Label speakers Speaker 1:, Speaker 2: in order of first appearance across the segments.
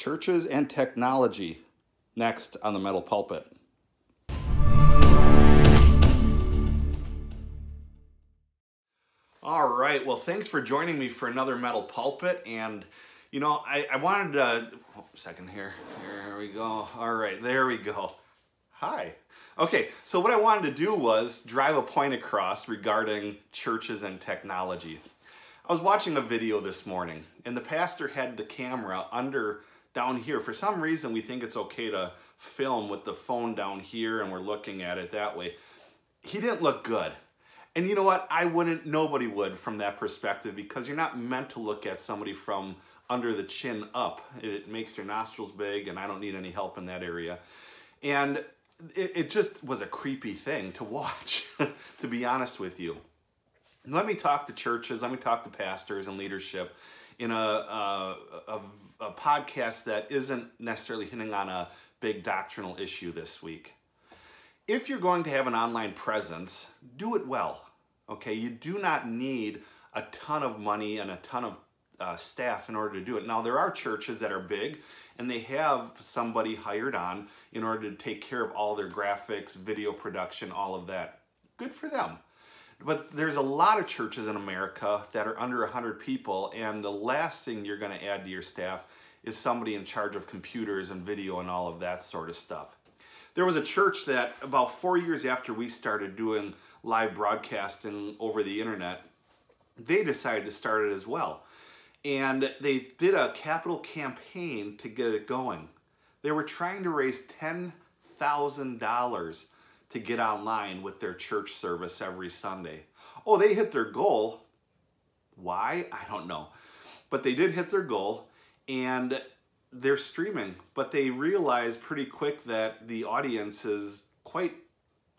Speaker 1: churches and technology, next on the Metal Pulpit. All right, well, thanks for joining me for another Metal Pulpit. And, you know, I wanted to, second here. There we go. All right, there we go. Hi. Okay, so what I wanted to do was drive a point across regarding churches and technology. I was watching a video this morning, and the pastor had the camera down here. For some reason, we think it's okay to film with the phone down here, and we're looking at it that way. He didn't look good. And you know what? Nobody would from that perspective, because you're not meant to look at somebody from under the chin up. It makes your nostrils big, and I don't need any help in that area. And it just was a creepy thing to watch, to be honest with you. Let me talk to churches, let me talk to pastors and leadership in a podcast that isn't necessarily hitting on a big doctrinal issue this week. If you're going to have an online presence, do it well, okay? You do not need a ton of money and a ton of staff in order to do it. Now, there are churches that are big, and they have somebody hired on in order to take care of all their graphics, video production, all of that. Good for them. But there's a lot of churches in America that are under 100 people, and the last thing you're going to add to your staff is somebody in charge of computers and video and all of that sort of stuff. There was a church that about 4 years after we started doing live broadcasting over the internet, they decided to start it as well. And they did a capital campaign to get it going. They were trying to raise $10,000 to get online with their church service every Sunday. Oh, they hit their goal. Why? I don't know. But they did hit their goal, and they're streaming. But they realized pretty quick that the audience is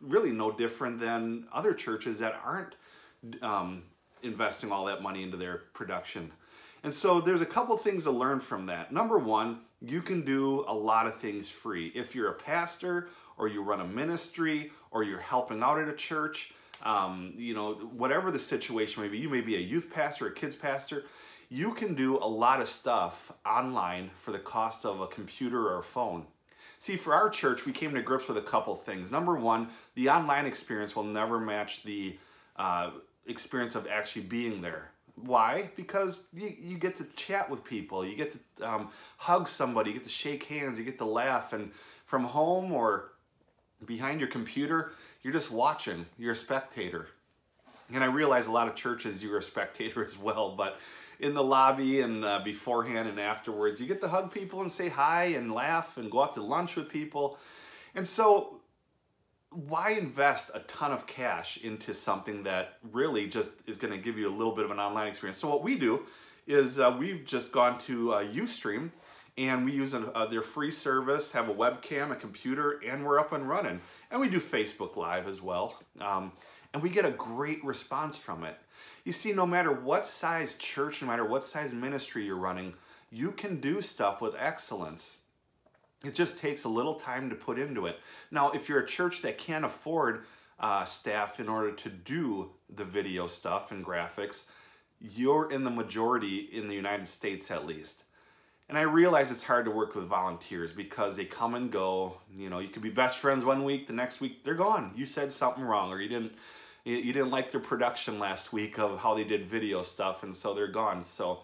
Speaker 1: really no different than other churches that aren't investing all that money into their production. And so there's a couple things to learn from that. Number one, you can do a lot of things free. If you're a pastor, or you run a ministry, or you're helping out at a church, you know, whatever the situation may be, you may be a youth pastor, a kids pastor, you can do a lot of stuff online for the cost of a computer or a phone. See, for our church, we came to grips with a couple things. Number one, the online experience will never match the experience of actually being there. Why? Because you get to chat with people, you get to hug somebody, you get to shake hands, you get to laugh, and from home or behind your computer, you're just watching, you're a spectator. And I realize a lot of churches, you're a spectator as well, but in the lobby and beforehand and afterwards, you get to hug people and say hi and laugh and go out to lunch with people. And so why invest a ton of cash into something that really just is going to give you a little bit of an online experience? So what we do is we've just gone to Ustream, and we use their free service, have a webcam, a computer, and we're up and running. And we do Facebook Live as well. And we get a great response from it. You see, no matter what size church, no matter what size ministry you're running, you can do stuff with excellence. It just takes a little time to put into it. Now, if you're a church that can't afford staff in order to do the video stuff and graphics, you're in the majority in the United States at least. And I realize it's hard to work with volunteers because they come and go. You know, you could be best friends one week, the next week they're gone. You said something wrong, or you didn't like their production last week of how they did video stuff, and so they're gone. So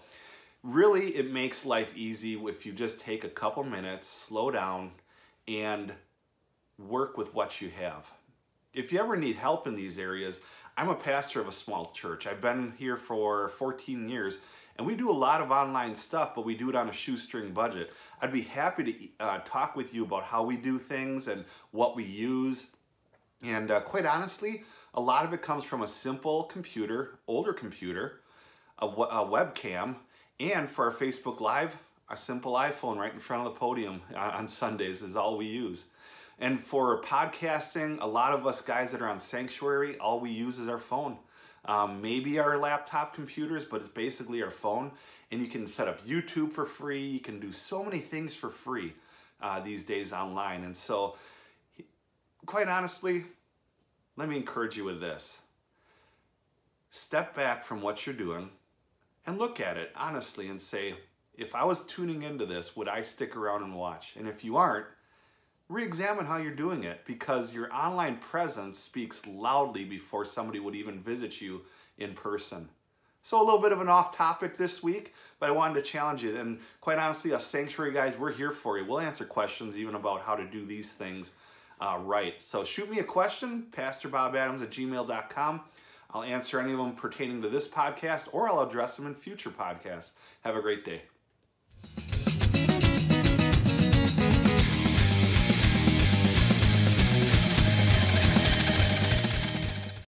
Speaker 1: really, it makes life easy if you just take a couple minutes, slow down, and work with what you have. If you ever need help in these areas, I'm a pastor of a small church. I've been here for 14 years, and we do a lot of online stuff, but we do it on a shoestring budget. I'd be happy to talk with you about how we do things and what we use. And quite honestly, a lot of it comes from a simple computer, older computer, a webcam, and for our Facebook Live, a simple iPhone right in front of the podium on Sundays is all we use. And for podcasting, a lot of us guys that are on Sanctuary, all we use is our phone. Maybe our laptop computers, but it's basically our phone. And you can set up YouTube for free. You can do so many things for free these days online. And so, quite honestly, let me encourage you with this. Step back from what you're doing and look at it honestly and say, if I was tuning into this, would I stick around and watch? And if you aren't, re-examine how you're doing it, because your online presence speaks loudly before somebody would even visit you in person. So a little bit of an off topic this week, but I wanted to challenge you. And quite honestly, us Sanctuary guys, we're here for you. We'll answer questions even about how to do these things right. So shoot me a question, pastorbobadams@gmail.com. I'll answer any of them pertaining to this podcast, or I'll address them in future podcasts. Have a great day.